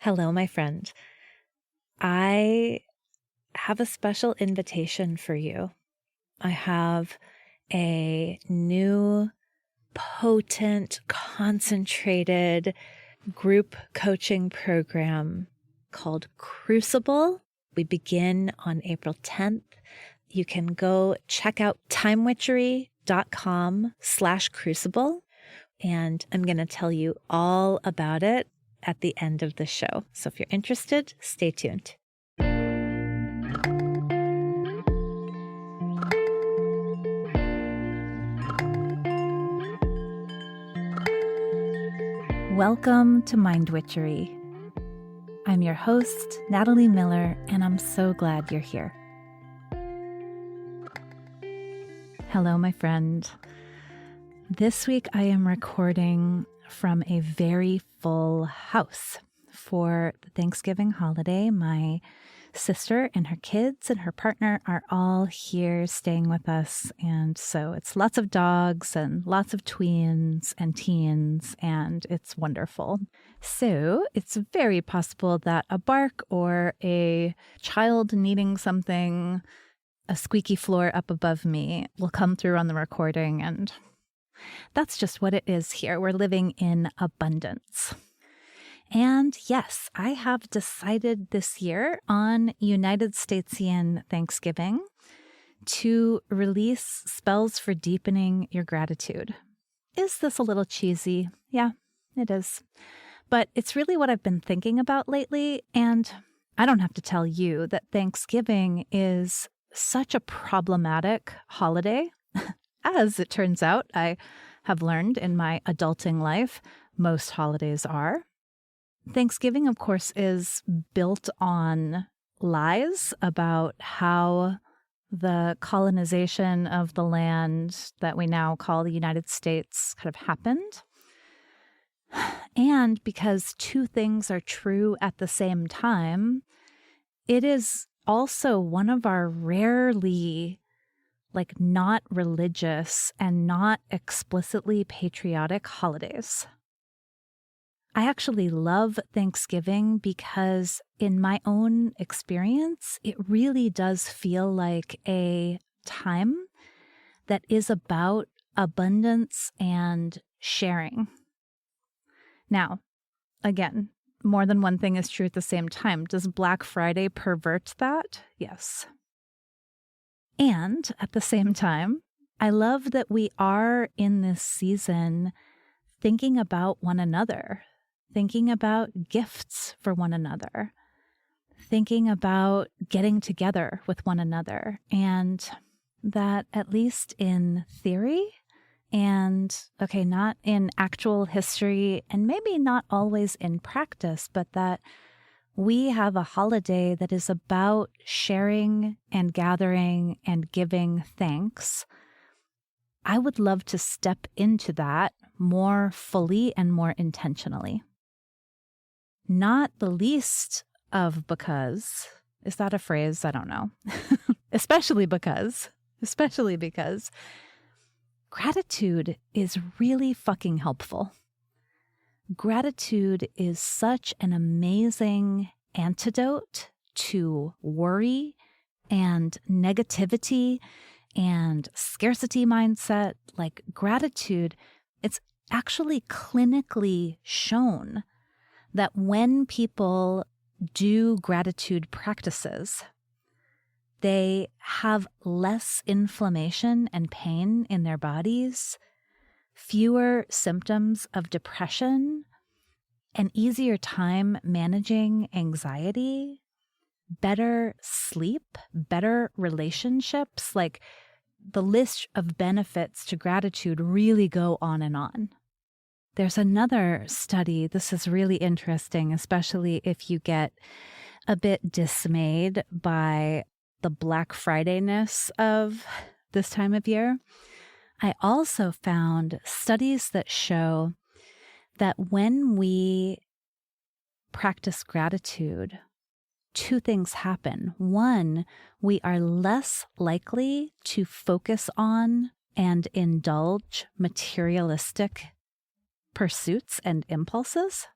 Hello, my friend. I have a special invitation for you. I have a new, potent, concentrated group coaching program called Crucible. We begin on April 10th. You can go check out timewitchery.com/crucible, and I'm going to tell you all about it at the end of the show. So if you're interested, stay tuned. Welcome to Mind Witchery. I'm your host, Natalie Miller, and I'm so glad you're here. Hello, my friend. This week I am recording from a very full house. For the Thanksgiving holiday, my sister and her kids and her partner are all here staying with us. And so it's lots of dogs and lots of tweens and teens, and it's wonderful. So it's very possible that a bark or a child needing something, a squeaky floor up above me will come through on the recording, and that's just what it is here. We're living in abundance. And yes, I have decided this year on United Statesian Thanksgiving to release spells for deepening your gratitude. Is this a little cheesy? Yeah, it is. But it's really what I've been thinking about lately. And I don't have to tell you that Thanksgiving is such a problematic holiday. As it turns out, I have learned in my adulting life, most holidays are. Thanksgiving, of course, is built on lies about how the colonization of the land that we now call the United States kind of happened. And because two things are true at the same time, it is also one of our rarely not religious and not explicitly patriotic holidays. I actually love Thanksgiving because in my own experience, it really does feel like a time that is about abundance and sharing. Now, again, more than one thing is true at the same time. Does Black Friday pervert that? Yes. And at the same time, I love that we are in this season thinking about one another, thinking about gifts for one another, thinking about getting together with one another, and that at least in theory and, not in actual history and maybe not always in practice, but that we have a holiday that is about sharing and gathering and giving thanks. I would love to step into that more fully and more intentionally. Not the least of because, is that a phrase? I don't know. especially because gratitude is really fucking helpful. Gratitude is such an amazing antidote to worry and negativity and scarcity mindset. Like gratitude, it's actually clinically shown that when people do gratitude practices, they have less inflammation and pain in their bodies, fewer symptoms of depression, an easier time managing anxiety, better sleep, better relationships. Like the list of benefits to gratitude really go on and on. There's another study. This is really interesting, especially if you get a bit dismayed by the Black Friday-ness of this time of year. I also found studies that show that when we practice gratitude, two things happen. One, we are less likely to focus on and indulge materialistic pursuits and impulses.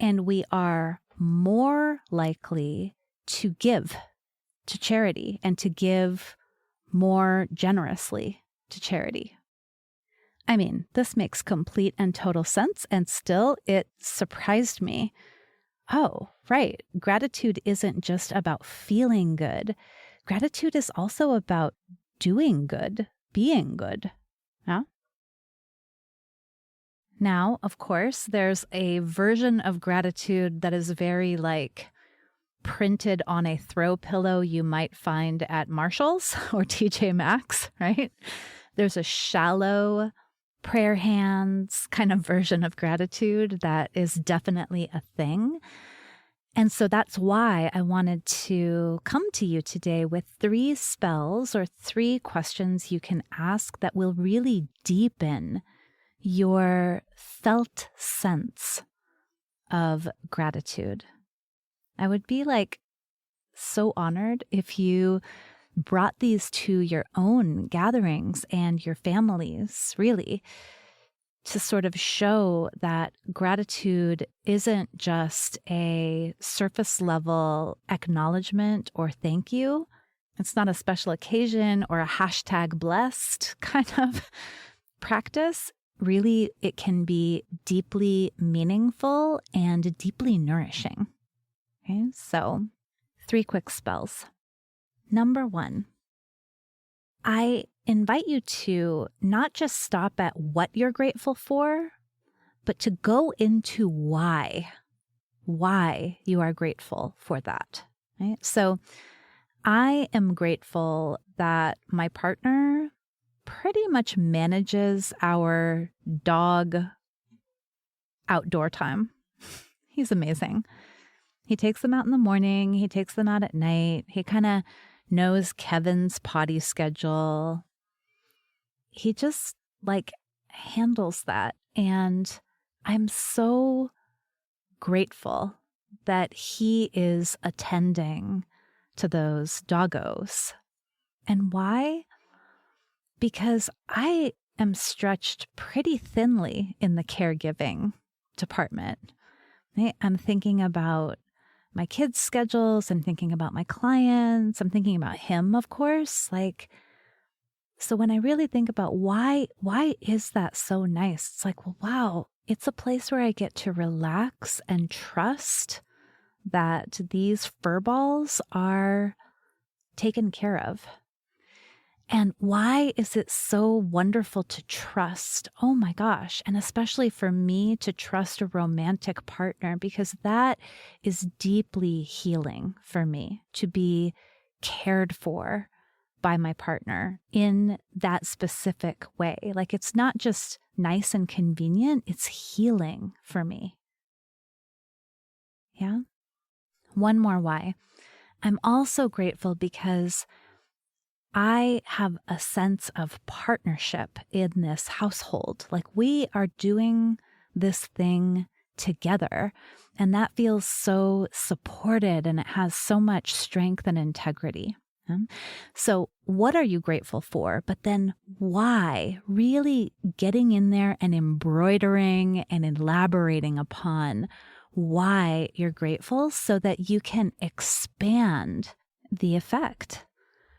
and we are more likely to give to charity and to give more generously to charity. I mean, this makes complete and total sense, and still it surprised me. Oh, right. Gratitude isn't just about feeling good. Gratitude is also about doing good, being good. Yeah? Now, of course, there's a version of gratitude that is very printed on a throw pillow you might find at Marshall's or TJ Maxx, right? There's a shallow prayer hands kind of version of gratitude that is definitely a thing. And so that's why I wanted to come to you today with 3 spells or 3 questions you can ask that will really deepen your felt sense of gratitude. I would be so honored if you brought these to your own gatherings and your families, really, to sort of show that gratitude isn't just a surface level acknowledgement or thank you. It's not a special occasion or a #blessed kind of practice. Really, it can be deeply meaningful and deeply nourishing. Okay, so 3 quick spells. Number 1, I invite you to not just stop at what you're grateful for, but to go into why you are grateful for that. Right? So I am grateful that my partner pretty much manages our dog outdoor time. He's amazing. He takes them out in the morning. He takes them out at night. He kind of knows Kevin's potty schedule. He just handles that. And I'm so grateful that he is attending to those doggos. And why? Because I am stretched pretty thinly in the caregiving department. I'm thinking about my kids' schedules. I'm thinking about my clients. I'm thinking about him, of course. So when I really think about why is that so nice? It's well, wow, it's a place where I get to relax and trust that these fur balls are taken care of. And why is it so wonderful to trust? Oh my gosh. And especially for me to trust a romantic partner, because that is deeply healing for me, to be cared for by my partner in that specific way. It's not just nice and convenient, it's healing for me. Yeah. One more why. I'm also grateful because I have a sense of partnership in this household. We are doing this thing together, and that feels so supported, and it has so much strength and integrity. So what are you grateful for? But then why? Really getting in there and embroidering and elaborating upon why you're grateful so that you can expand the effect.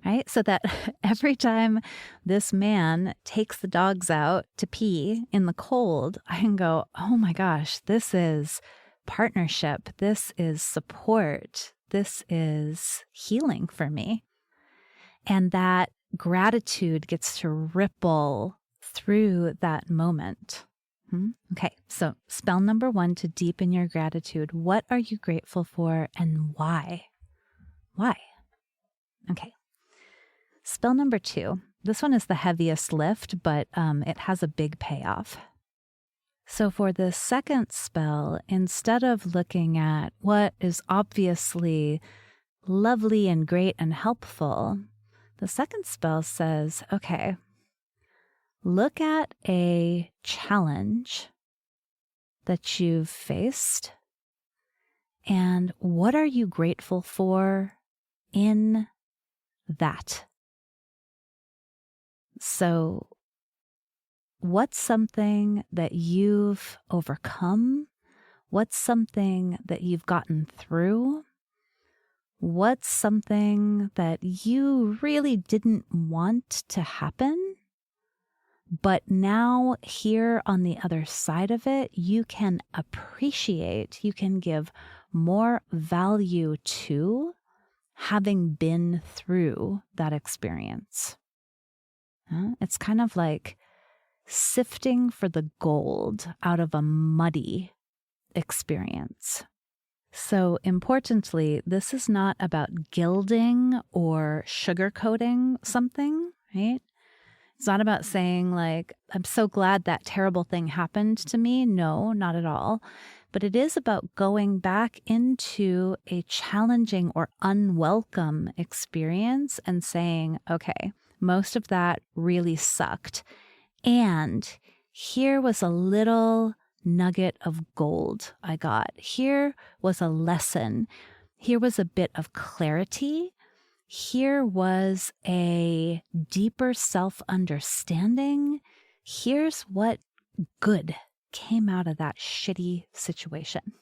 Right? So that every time this man takes the dogs out to pee in the cold, I can go, oh my gosh, this is partnership. This is support. This is healing for me. And that gratitude gets to ripple through that moment. Okay, so spell number 1 to deepen your gratitude. What are you grateful for and why? Why? Okay. Spell number 2. This one is the heaviest lift, but it has a big payoff. So for the second spell, instead of looking at what is obviously lovely and great and helpful, the second spell says, okay, look at a challenge that you've faced and what are you grateful for in that? So what's something that you've overcome? What's something that you've gotten through? What's something that you really didn't want to happen? But now here on the other side of it, you can appreciate, you can give more value to having been through that experience. It's kind of like sifting for the gold out of a muddy experience. So importantly, this is not about gilding or sugarcoating something, right? It's not about saying like, I'm so glad that terrible thing happened to me. No, not at all. But it is about going back into a challenging or unwelcome experience and saying, okay, most of that really sucked. And here was a little nugget of gold I got. Here was a lesson. Here was a bit of clarity. Here was a deeper self-understanding. Here's what good came out of that shitty situation.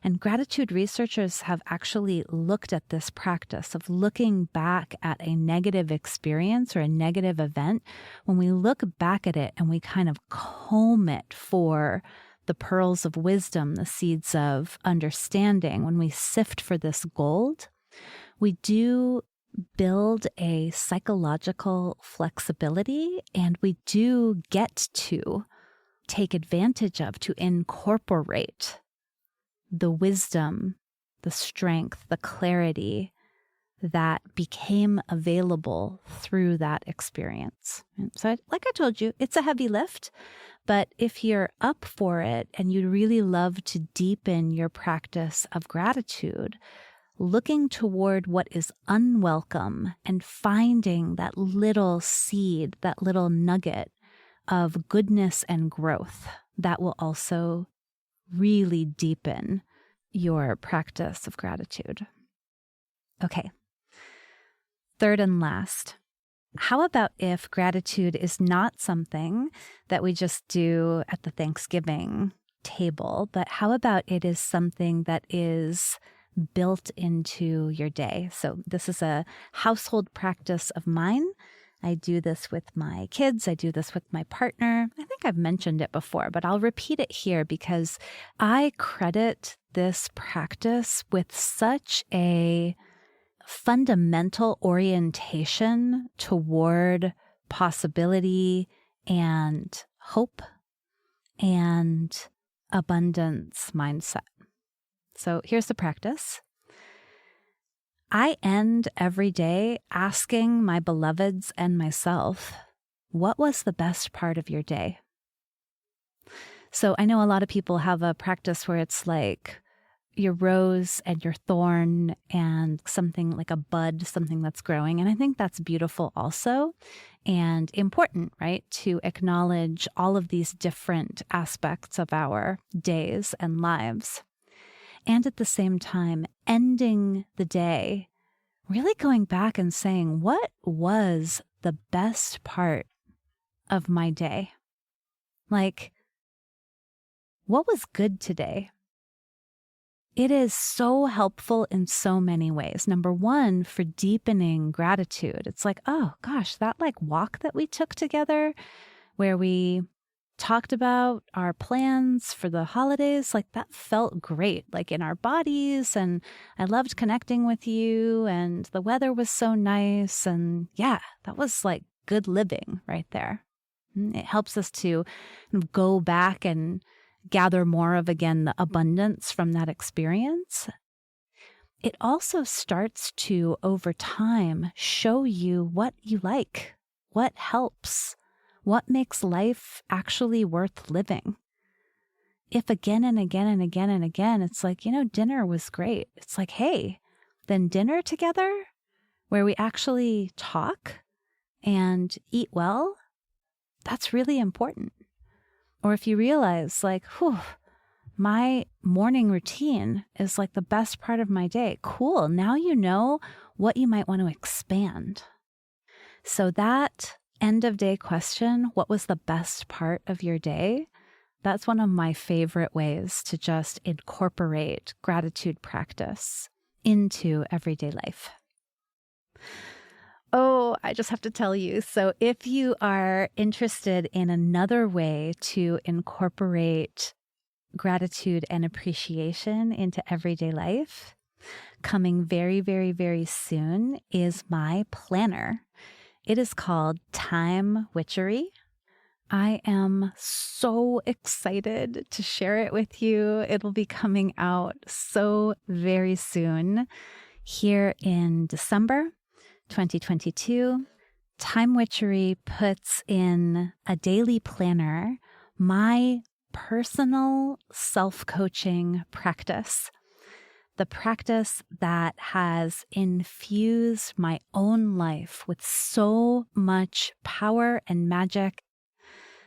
And gratitude researchers have actually looked at this practice of looking back at a negative experience or a negative event. When we look back at it and we kind of comb it for the pearls of wisdom, the seeds of understanding, when we sift for this gold, we do build a psychological flexibility, and we do get to take advantage of, to incorporate the wisdom, the strength, the clarity that became available through that experience. And so, like I told you, it's a heavy lift, but if you're up for it and you'd really love to deepen your practice of gratitude, looking toward what is unwelcome and finding that little seed, that little nugget of goodness and growth, that will also really deepen your practice of gratitude. Okay. Third and last, how about if gratitude is not something that we just do at the Thanksgiving table, but how about it is something that is built into your day? So this is a household practice of mine. I do this with my kids. I do this with my partner. I think I've mentioned it before, but I'll repeat it here because I credit this practice with such a fundamental orientation toward possibility and hope and abundance mindset. So here's the practice. I end every day asking my beloveds and myself, what was the best part of your day? So I know a lot of people have a practice where it's like your rose and your thorn and something like a bud, something that's growing. And I think that's beautiful also and important, right? To acknowledge all of these different aspects of our days and lives. And at the same time, ending the day, really going back and saying, what was the best part of my day? Like, what was good today? It is so helpful in so many ways. Number one, for deepening gratitude. It's like, oh gosh, that like walk that we took together where we talked about our plans for the holidays, like that felt great, like in our bodies. And I loved connecting with you and the weather was so nice. And yeah, that was like good living right there. It helps us to go back and gather more of, again, the abundance from that experience. It also starts to, over time, show you what you like, what helps, what makes life actually worth living. If again and again and again and again, it's like, dinner was great. It's like, hey, then dinner together where we actually talk and eat well, that's really important. Or if you realize like, my morning routine is like the best part of my day. Cool. Now you know what you might want to expand. So that end of day question, what was the best part of your day? That's one of my favorite ways to just incorporate gratitude practice into everyday life. Oh, I just have to tell you. So if you are interested in another way to incorporate gratitude and appreciation into everyday life, coming very, very, very soon is my planner. It is called Time Witchery. I am so excited to share it with you. It'll be coming out so very soon here in December 2022. Time Witchery puts in a daily planner my personal self-coaching practice, the practice that has infused my own life with so much power and magic.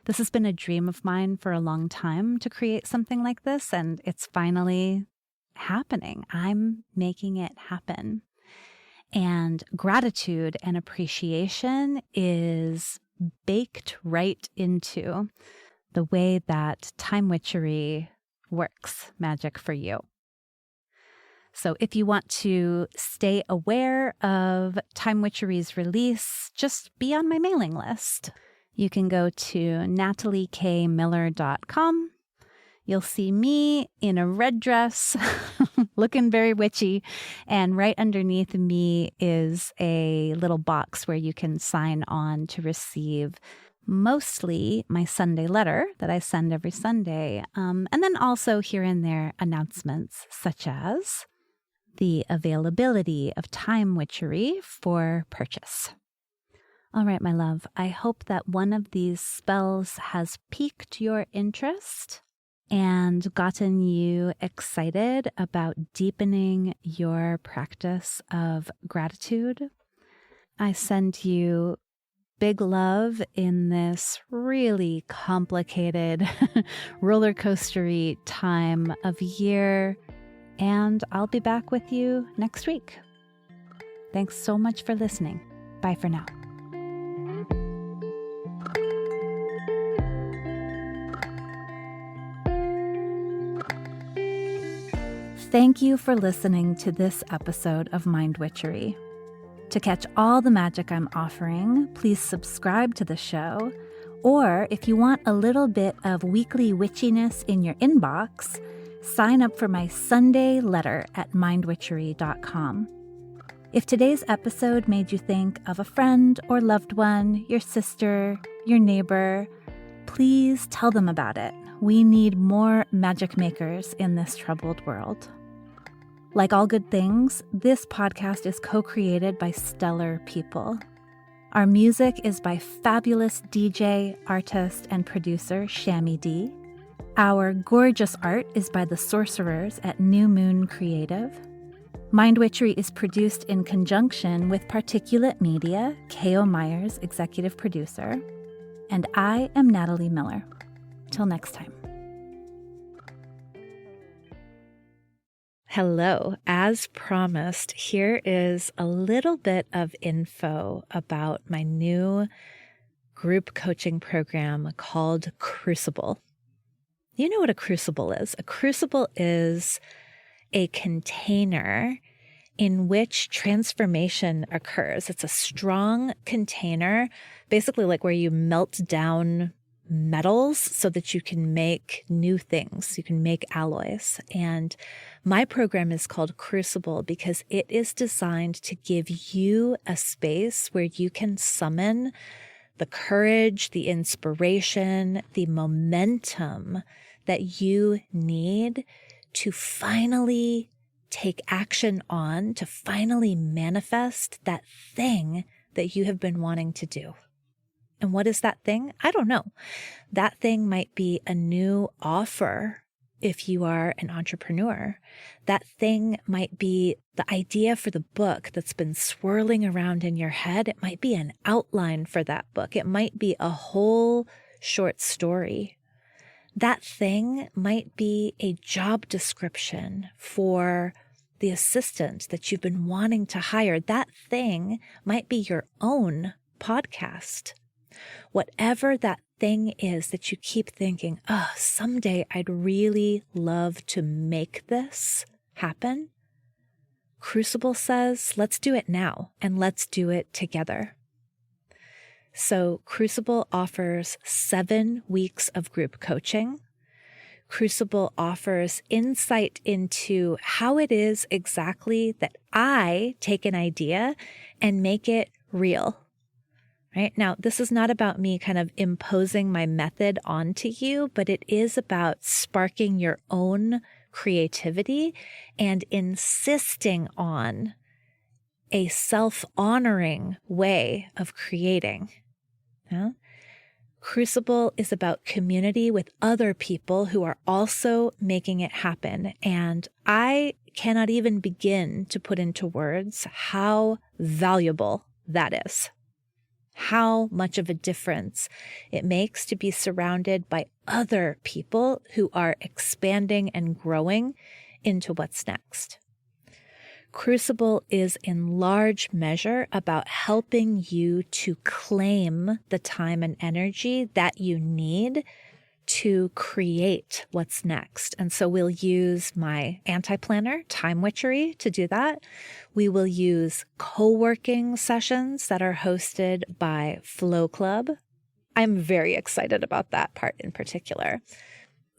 This has been a dream of mine for a long time to create something like this, and it's finally happening. I'm making it happen. And gratitude and appreciation is baked right into the way that Time Witchery works magic for you. So if you want to stay aware of Time Witchery's release, just be on my mailing list. You can go to nataliekmiller.com. You'll see me in a red dress, looking very witchy. And right underneath me is a little box where you can sign on to receive mostly my Sunday letter that I send every Sunday. And then also here and there announcements such as the availability of Time Witchery for purchase. All right, my love, I hope that one of these spells has piqued your interest and gotten you excited about deepening your practice of gratitude. I send you big love in this really complicated roller coastery time of year, and I'll be back with you next week. Thanks so much for listening. Bye for now. Thank you for listening to this episode of Mind Witchery. To catch all the magic I'm offering, please subscribe to the show. Or if you want a little bit of weekly witchiness in your inbox, sign up for my Sunday letter at mindwitchery.com. If today's episode made you think of a friend or loved one, your sister, your neighbor, please tell them about it. We need more magic makers in this troubled world. Like all good things, this podcast is co-created by stellar people. Our music is by fabulous DJ, artist, and producer Shammy D. Our gorgeous art is by the sorcerers at New Moon Creative. Mind Witchery is produced in conjunction with Particulate Media, K.O. Myers, executive producer. And I am Natalie Miller. Till next time. Hello. As promised, here is a little bit of info about my new group coaching program called Crucible. You know what a crucible is? A crucible is a container in which transformation occurs. It's a strong container, basically like where you melt down metals so that you can make new things. You can make alloys. And my program is called Crucible because it is designed to give you a space where you can summon the courage, the inspiration, the momentum that you need to finally take action on, to finally manifest that thing that you have been wanting to do. And what is that thing? I don't know. That thing might be a new offer if you are an entrepreneur. That thing might be the idea for the book that's been swirling around in your head. It might be an outline for that book. It might be a whole short story. That thing might be a job description for the assistant that you've been wanting to hire. That thing might be your own podcast. Whatever that thing is that you keep thinking, oh, someday I'd really love to make this happen. Crucible says, let's do it now and let's do it together. So Crucible offers 7 weeks of group coaching. Crucible offers insight into how it is exactly that I take an idea and make it real. Right? Now, this is not about me kind of imposing my method onto you, but it is about sparking your own creativity and insisting on a self-honoring way of creating. Yeah? Crucible is about community with other people who are also making it happen. And I cannot even begin to put into words how valuable that is. How much of a difference it makes to be surrounded by other people who are expanding and growing into what's next. Crucible is in large measure about helping you to claim the time and energy that you need to create what's next. And so we'll use my anti-planner, Time Witchery, to do that. We will use co-working sessions that are hosted by Flow Club. I'm very excited about that part in particular.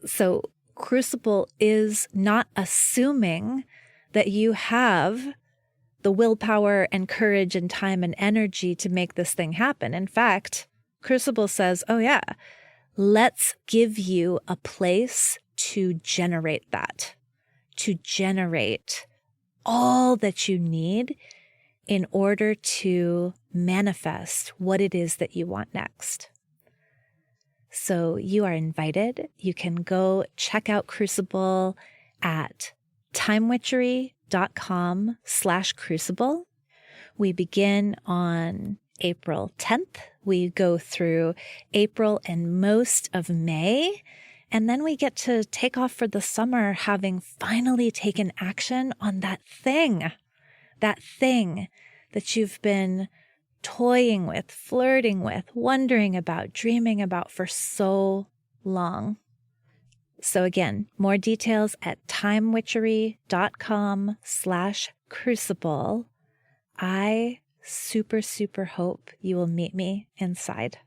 So Crucible is not assuming that you have the willpower and courage and time and energy to make this thing happen. In fact, Crucible says, oh yeah, let's give you a place to generate that, to generate all that you need in order to manifest what it is that you want next. So you are invited. You can go check out Crucible at timewitchery.com/crucible. We begin on April 10th. We go through April and most of May, and then we get to take off for the summer having finally taken action on that thing that you've been toying with, flirting with, wondering about, dreaming about for so long. So again, more details at timewitchery.com/crucible. I super hope you will meet me inside.